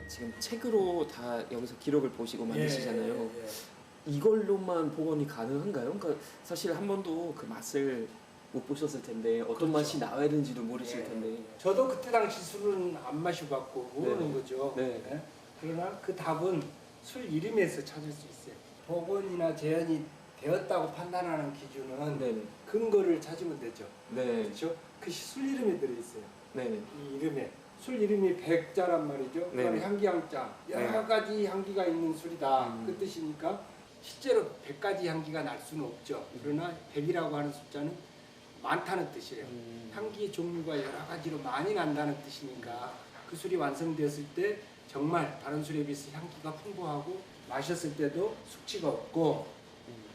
지금 책으로 다 여기서 기록을 보시고 만드시잖아요. 이걸로만 복원이 가능한가요? 그러니까 사실 한 번도 그 맛을 못 보셨을 텐데 어떤 맛이 나와야 되는지도 모르실 텐데. 저도 그때 당시 술은 안 마셔봤고 모르는 거죠. 네. 그러나 그 답은 술 이름에서 찾을 수 있어요. 복원이나 재현이 되었다고 판단하는 기준은 근거를 찾으면 되죠. 그렇죠? 그것이 술 이름에 들어있어요. 이 이름에. 술 이름이 백자란 말이죠. 그다음에 향기향자. 여러 가지 향기가 있는 술이다. 그 뜻이니까 실제로 100가지 향기가 날 수는 없죠. 그러나 100이라고 하는 숫자는 많다는 뜻이에요. 향기의 종류가 여러 가지로 많이 난다는 뜻이니까 그 술이 완성되었을 때 정말 다른 술에 비해서 향기가 풍부하고 마셨을 때도 숙취가 없고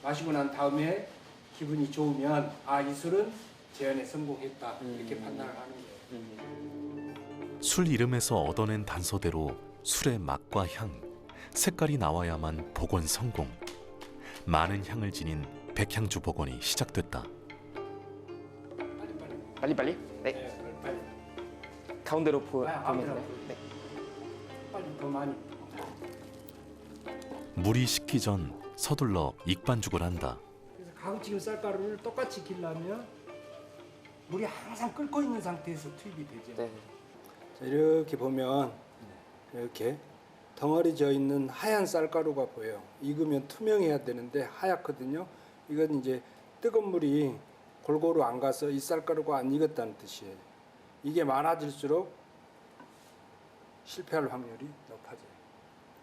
마시고 난 다음에 기분이 좋으면 이 술은 재현에 성공했다 이렇게 판단을 하는 거예요. 술 이름에서 얻어낸 단서대로 술의 맛과 향, 색깔이 나와야만 복원 성공. 많은 향을 지닌 백향주 복원이 시작됐다. 빨리? 네. 빨리. 가운데로 보면 가운데로. 네. 빨리 더 많이. 물이 식기 전 서둘러 익반죽을 한다. 그래서 가루튀김 쌀가루를 똑같이 길려면 물이 항상 끓고 있는 상태에서 투입이 되죠. 자, 이렇게 보면 이렇게 덩어리 져 있는 하얀 쌀가루가 보여요. 익으면 투명해야 되는데 하얗거든요. 이건 이제 뜨거운 물이 골고루 안 가서 이 쌀가루가 안 익었다는 뜻이에요. 이게 많아질수록 실패할 확률이 높아져요.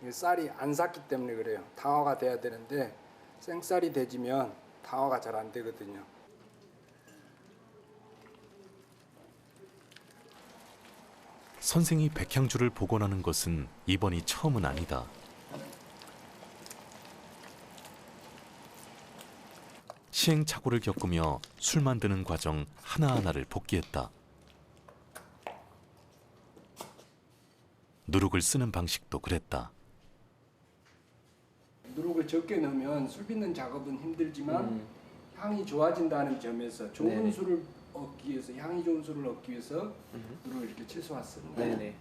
이게 쌀이 안 삭기 때문에 그래요. 당화가 돼야 되는데 생쌀이 대지면 당화가 잘 안 되거든요. 선생이 백향주를 복원하는 것은 이번이 처음은 아니다. 시행착오를 겪으며 술 만드는 과정 하나하나를 복기했다. 누룩을 쓰는 방식도 그랬다. 누룩을 적게 넣으면 술 빚는 작업은 힘들지만 향이 좋아진다는 점에서 좋은 술을 얻기 위해서, 향이 좋은 술을 얻기 위해서 누룩을 이렇게 최소화했습니다.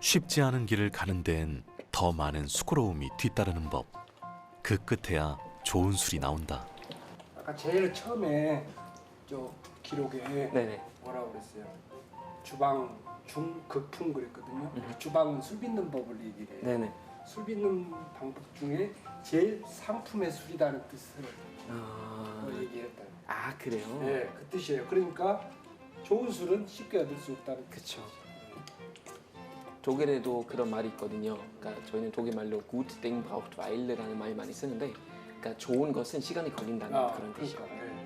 쉽지 않은 길을 가는 데엔 더 많은 수고로움이 뒤따르는 법. 그 끝에야 좋은 술이 나온다. 아까 제일 처음에 저 기록에 뭐라고 그랬어요? 주방 중극풍 그랬거든요. 주방은 술 빚는 법을 얘기를 해요. 네네. 술 빚는 방법 중에 제일 상품의 술이라는 뜻을 얘기했다. 아 그래요? 네, 그 뜻이에요. 그러니까 좋은 술은 쉽게 얻을 수 없다는 그렇죠. 독일에도 그런 말이 있거든요. 그러니까 저희는 독일 말로 gut Ding braucht Weile라는 말 많이 쓰는데, 그러니까 좋은 것은 시간이 걸린다는 그런 뜻이에요.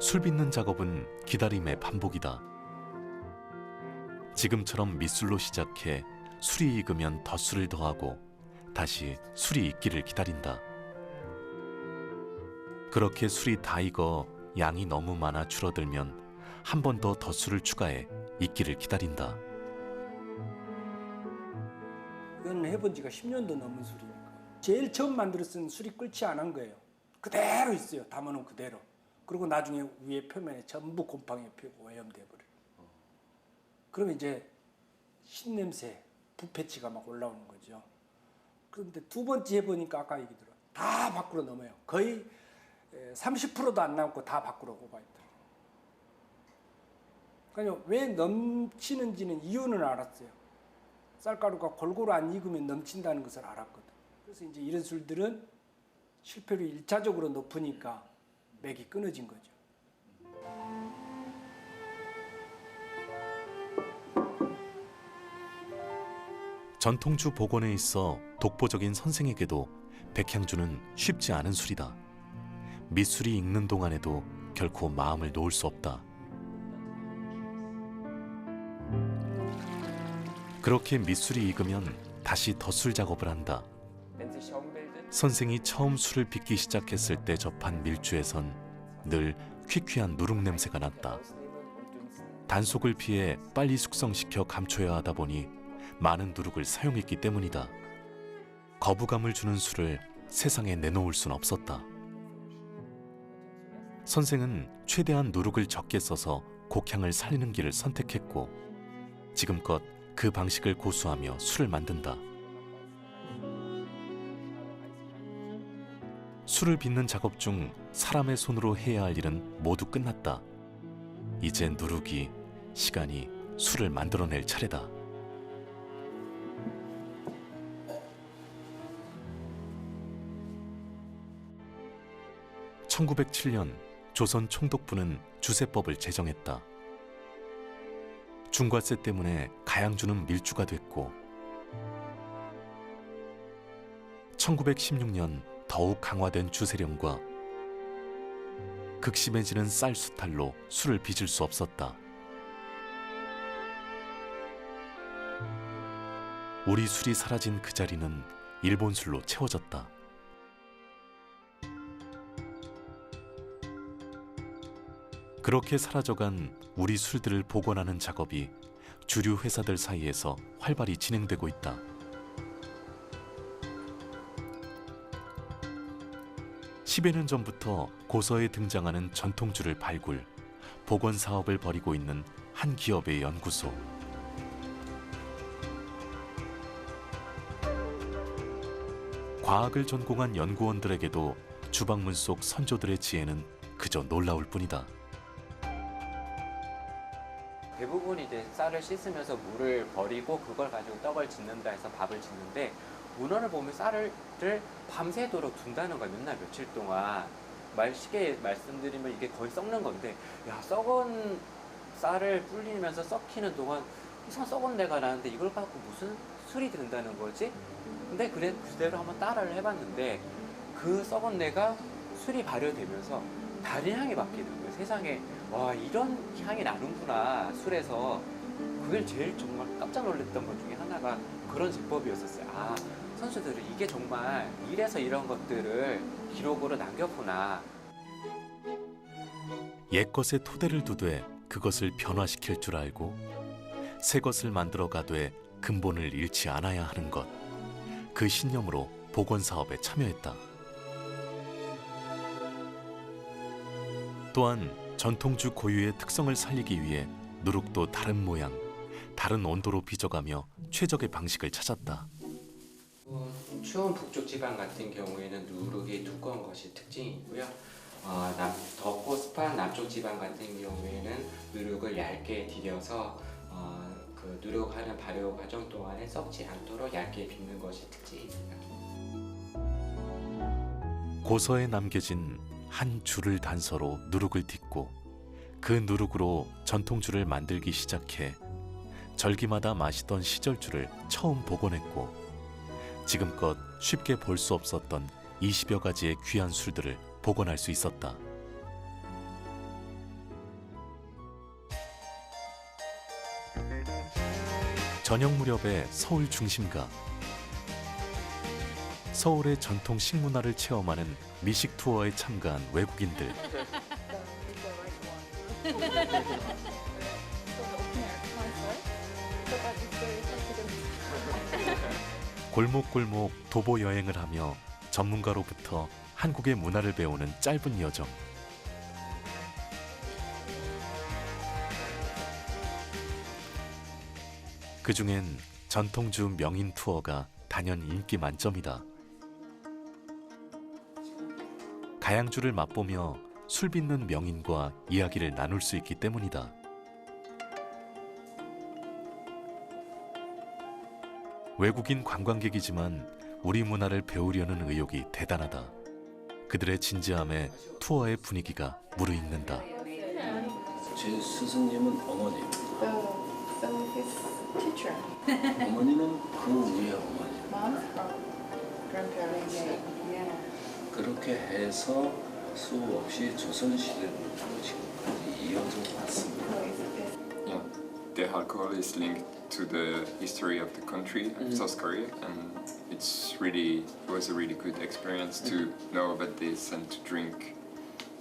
술 빚는 작업은 기다림의 반복이다. 지금처럼 밑술로 시작해 술이 익으면 덧술을 더하고 다시 술이 익기를 기다린다. 그렇게 술이 다 익어 양이 너무 많아 줄어들면 한 번 더 덧술을 추가해 익기를 기다린다. 이건 해본 지가 10년도 넘은 술이니까. 제일 처음 만들어 쓴 술이 끓지 않은 거예요. 그대로 있어요. 담아놓은 그대로. 그리고 나중에 위에 표면에 전부 곰팡이 피고 오염돼 버려요. 그러면 이제 신냄새, 부패치가 막 올라오는 거죠. 그런데 두 번째 해보니까 아까 얘기 들어. 다 밖으로 넘어요. 거의 30%도 안 남고 다 밖으로 고가있더라고요. 그러니까 왜 넘치는지는 이유는 알았어요. 쌀가루가 골고루 안 익으면 넘친다는 것을 알았거든. 그래서 이제 이런 술들은 실패율이 1차적으로 높으니까 맥이 끊어진 거죠. 전통주 복원에 있어 독보적인 선생에게도 백향주는 쉽지 않은 술이다. 밑술이 익는 동안에도 결코 마음을 놓을 수 없다. 그렇게 밑술이 익으면 다시 덧술 작업을 한다. 선생이 처음 술을 빚기 시작했을 때 접한 밀주에선 늘 퀴퀴한 누룩 냄새가 났다. 단속을 피해 빨리 숙성시켜 감춰야 하다 보니 많은 누룩을 사용했기 때문이다. 거부감을 주는 술을 세상에 내놓을 순 없었다. 선생은 최대한 누룩을 적게 써서 곡향을 살리는 길을 선택했고 지금껏 그 방식을 고수하며 술을 만든다. 술을 빚는 작업 중 사람의 손으로 해야 할 일은 모두 끝났다. 이제 누룩이, 시간이 술을 만들어낼 차례다. (1907년) 조선 총독부는 주세법을 제정했다. 중과세 때문에 가양주는 밀주가 됐고 1916년 더욱 강화된 주세령과 극심해지는 쌀 수탈로 술을 빚을 수 없었다. 우리 술이 사라진 그 자리는 일본 술로 채워졌다. 그렇게 사라져간 우리 술들을 복원하는 작업이 주류 회사들 사이에서 활발히 진행되고 있다. (10여 년) 전부터 고서에 등장하는 전통주를 발굴, 복원 사업을 벌이고 있는 한 기업의 연구소. 과학을 전공한 연구원들에게도 주방문 속 선조들의 지혜는 그저 놀라울 뿐이다. 대부분 이제 쌀을 씻으면서 물을 버리고 그걸 가지고 떡을 짓는다 해서 밥을 짓는데, 문헌을 보면 쌀을 밤새도록 둔다는 거야. 맨날 며칠 동안. 쉽게 말씀드리면 이게 거의 썩는 건데, 야, 썩은 쌀을 불리면서 썩히는 동안 이상한 썩은 내가 나는데 이걸 갖고 무슨 술이 된다는 거지? 근데 그대로 한번 따라를 해봤는데 그 썩은 내가 술이 발효되면서 다른 향이 바뀌는 거예요. 세상에 와, 이런 향이 나는구나, 술에서. 그게 제일 정말 깜짝 놀랐던 것 중에 하나가 그런 제법이었었어요. 아, 선수들은 이게 정말 이래서 이런 것들을 기록으로 남겼구나. 옛것에 토대를 두되 그것을 변화시킬 줄 알고 새 것을 만들어 가되 근본을 잃지 않아야 하는 것. 그 신념으로 복원 사업에 참여했다. 또한 전통주 고유의 특성을 살리기 위해 누룩도 다른 모양, 다른 온도로 빚어가며 최적의 방식을 찾았다. 추운 북쪽 지방 같은 경우에는 누룩이 두꺼운 것이 특징이고요. 덥고 습한 남쪽 지방 같은 경우에는 누룩을 얇게 디뎌서 그 누룩하는 발효 과정 동안에 썩지 않도록 얇게 빚는 것이 특징입니다. 고서에 남겨진 한 줄을 단서로 누룩을 딛고 그 누룩으로 전통주를 만들기 시작해 절기마다 마시던 시절주를 처음 복원했고 지금껏 쉽게 볼 수 없었던 20여 가지의 귀한 술들을 복원할 수 있었다. 저녁 무렵의 서울 중심가. 서울의 전통 식문화를 체험하는 미식 투어에 참가한 외국인들. 골목골목 도보 여행을 하며 전문가로부터 한국의 문화를 배우는 짧은 여정. 그중엔 전통주 명인 투어가 단연 인기 만점이다. 가양주를 맛보며 술 빚는 명인과 이야기를 나눌 수 있기 때문이다. 외국인 관광객이지만 우리 문화를 배우려는 의욕이 대단하다. 그들의 진지함에 투어의 분위기가 무르익는다. 제 스승님은 어머니입니다. 어머니는 그 위에 어머니. 그렇게 해서 수없이 조선시대부터 지금까지 이어져 왔습니다. Yeah, the alcohol is linked to the history of the country, South Korea, and it was a really good experience to know about this and to drink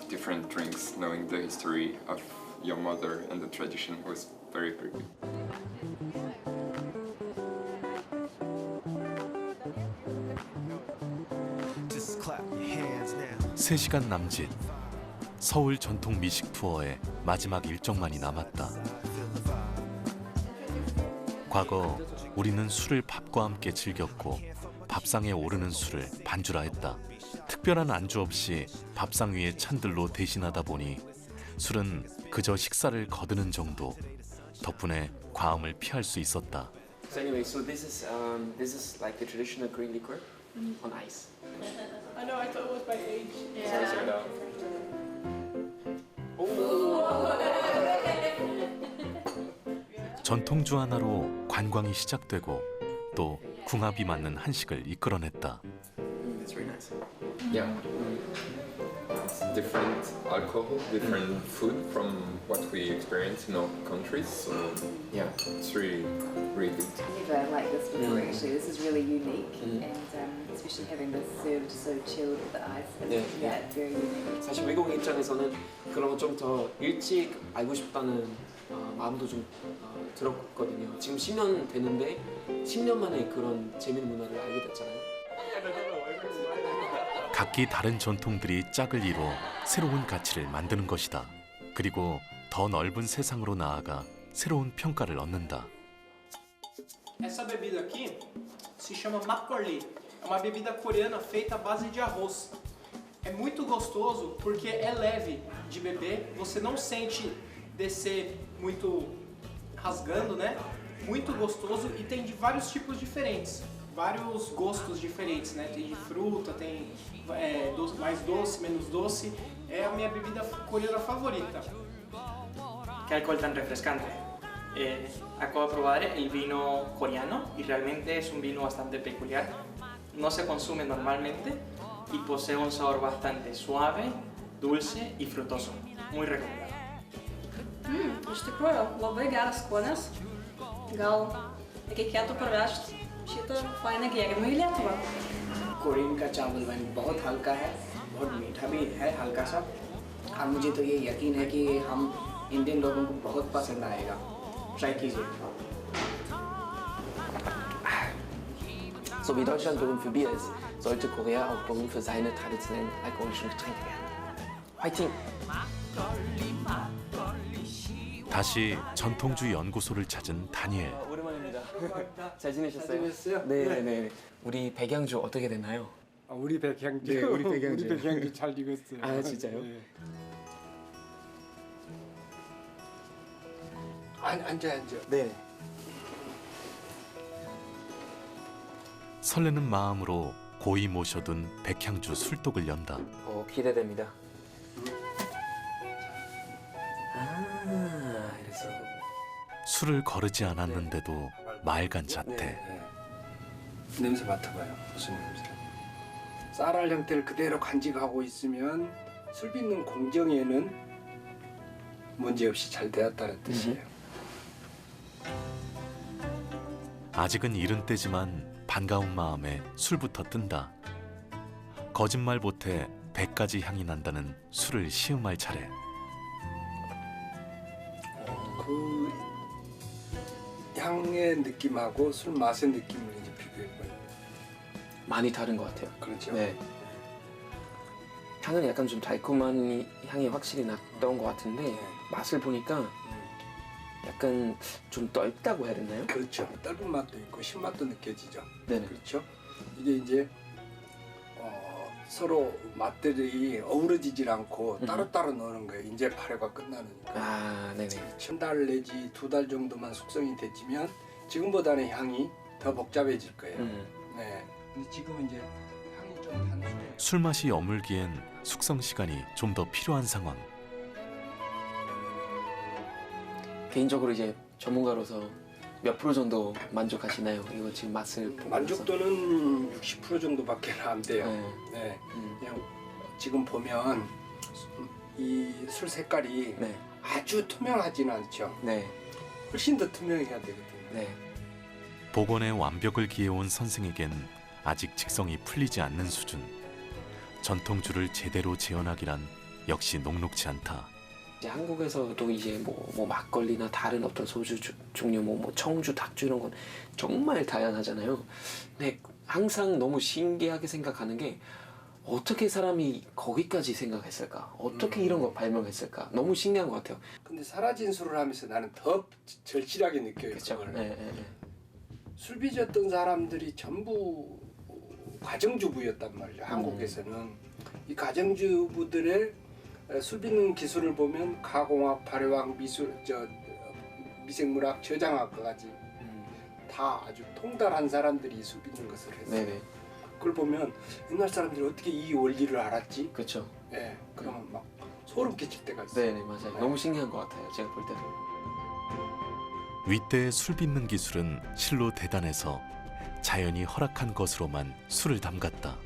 different drinks, knowing the history of your mother and the tradition was very, very good. Just clap your hands now. 3시간 남짓. 서울 전통 미식 투어의 마지막 일정만이 남았다. 과거 우리는 술을 밥과 함께 즐겼고 밥상에 오르는 술을 반주라 했다. 특별한 안주 없이 밥상 위에 찬들로 대신하다 보니 술은 그저 식사를 거두는 정도. 덕분에 과음을 피할 수 있었다. So anyway, so this is like the traditional green liquor on ice. I know, I thought it was by age. Yeah. 전통주 하나로 관광이 시작되고 또 궁합이 맞는 한식을 이끌어냈다. That's very nice. Yeah. It's different alcohol, different food from what we experience in our countries. So yeah, it's really, really good. Never like this before actually. This is really unique, and especially having this served so chilled with the ice. It's very unique. 사실 외국 입장에서는 그런 거 좀 더 일찍 알고 싶다는 마음도 좀 들었거든요. 지금 10년 됐는데 10년 만에 그런 재미있는 문화를 알게 됐잖아요. 각기 다른 전통들이 짝을 이뤄 새로운 가치를 만드는 것이다. 그리고 더 넓은 세상으로 나아가 새로운 평가를 얻는다. Essa bebida aqui se chama makgeolli. É uma bebida coreana feita à base de arroz. É muito gostoso porque é leve de beber, você não sente descer muito rasgando, né? Muito gostoso e tem de vários tipos diferentes. Vários gostos diferentes, né? Tem de fruta, tem mais doce, menos doce. É a minha bebida coreana favorita. Qué alcohol tan refrescante. Acabo de probar el vino coreano y realmente es un vino bastante peculiar. No se consume normalmente y posee un sabor bastante suave, dulce y frutoso. Muy recomendado. Iš tikrųjų, labai geras skonis. Gal reikėtų parvežti šitą fainą gėrimą į Lietuvą. Korean का चावल वाइन बहुत हल्का है, बहुत मीठा भी है, हल्का सा। और मुझे तो ये यकीन है कि हम इंडियन लोगों को बहुत पसंद आएगा। ट्राई कीजिए। So wie Deutschland berühmt für Bier ist, sollte Korea auch berühmt für seine traditionellen alkoholischen Getränke werden. 화이팅! 다시 전통주 연구소를 찾은 다니엘. 오랜만입니다. 잘 지내셨어요? 잘 지냈어요? 네. 우리 백양주 어떻게 됐나요? 우리 백향주. 네, 우리 백향주. 우리 백향주 잘 익었어요. 아, 진짜요? 네. 앉아. 네. 설레는 마음으로 고이 모셔둔 백향주 술독을 연다. 기대됩니다. 이래서 술을 거르지 않았는데도 맑은 자태. 냄새 맡아봐요. 무슨 냄새? 쌀알 형태를 그대로 간직하고 있으면 술 빚는 공정에는 문제 없이 잘 되었다는 뜻이에요. 아직은 이른 때지만 반가운 마음에 술부터 뜬다. 거짓말 못해 100가지 향이 난다는 술을 시음할 차례. 그 향의 느낌하고 술 맛의 느낌을 이제 비교해봐요. 많이 다른 것 같아요. 그렇죠. 네. 향은 약간 좀 달콤한 향이 확실히 났던 것 같은데 맛을 보니까 약간 좀 떫다고 해야 되나요? 그렇죠. 떫은 맛도 있고 신맛도 느껴지죠. 네네. 그렇죠. 이게 이제 서로 맛들이 어우러지질 않고 따로따로 넣는 거예요. 이제 발효가 끝나니까. 아, 네네. 1달 내지 2달 정도만 숙성이 됐지만 지금보다는 향이 더 복잡해질 거예요. 네. 근데 지금은 이제 향이 좀 단순해요. 술맛이 어물기엔 숙성 시간이 좀 더 필요한 상황. 개인적으로 이제 전문가로서 몇 프로 정도 만족하시나요? 이거 지금 맛을 보면서. 만족도는 60% 정도밖에 안 돼요. 네. 그냥 지금 보면 이 술 색깔이 아주 투명하지는 않죠. 훨씬 더 투명해야 되거든요. 복원의 완벽을 기해온 선생에겐 아직 직성이 풀리지 않는 수준. 전통주를 제대로 재현하기란 역시 녹록지 않다. 이제 한국에서도 이제 뭐 막걸리나 다른 어떤 소주 종류 뭐 청주, 닭주 이런 건 정말 다양하잖아요. 근데 항상 너무 신기하게 생각하는 게 어떻게 사람이 거기까지 생각했을까? 어떻게 이런 거 발명했을까? 너무 신기한 것 같아요. 근데 사라진 술을 하면서 나는 더 절실하게 느껴요. 그렇죠. 술 빚었던 사람들이 전부 가정주부였단 말이죠. 한국에서는 이 가정주부들의 술 빚는 기술을 보면 가공학, 발효학, 미생물학, 저장학까지 다 아주 통달한 사람들이 술 빚는 것을 했어요. 네네. 그걸 보면 옛날 사람들이 어떻게 이 원리를 알았지? 그렇죠. 네, 그러면 막 소름 끼칠 때가 있어요. 네네, 맞아요. 너무 신기한 것 같아요. 제가 볼 때도. 윗대의 술 빚는 기술은 실로 대단해서 자연이 허락한 것으로만 술을 담갔다.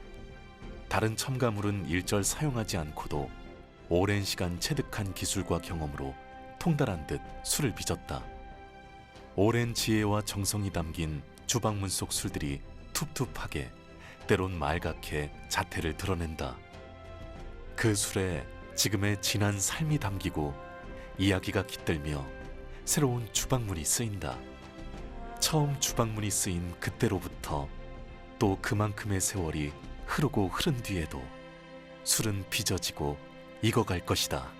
다른 첨가물은 일절 사용하지 않고도 오랜 시간 체득한 기술과 경험으로 통달한 듯 술을 빚었다. 오랜 지혜와 정성이 담긴 주방문 속 술들이 툭툭하게 때론 말갛게 자태를 드러낸다. 그 술에 지금의 진한 삶이 담기고 이야기가 깃들며 새로운 주방문이 쓰인다. 처음 주방문이 쓰인 그때로부터 또 그만큼의 세월이 흐르고 흐른 뒤에도 술은 빚어지고 익어갈 것이다.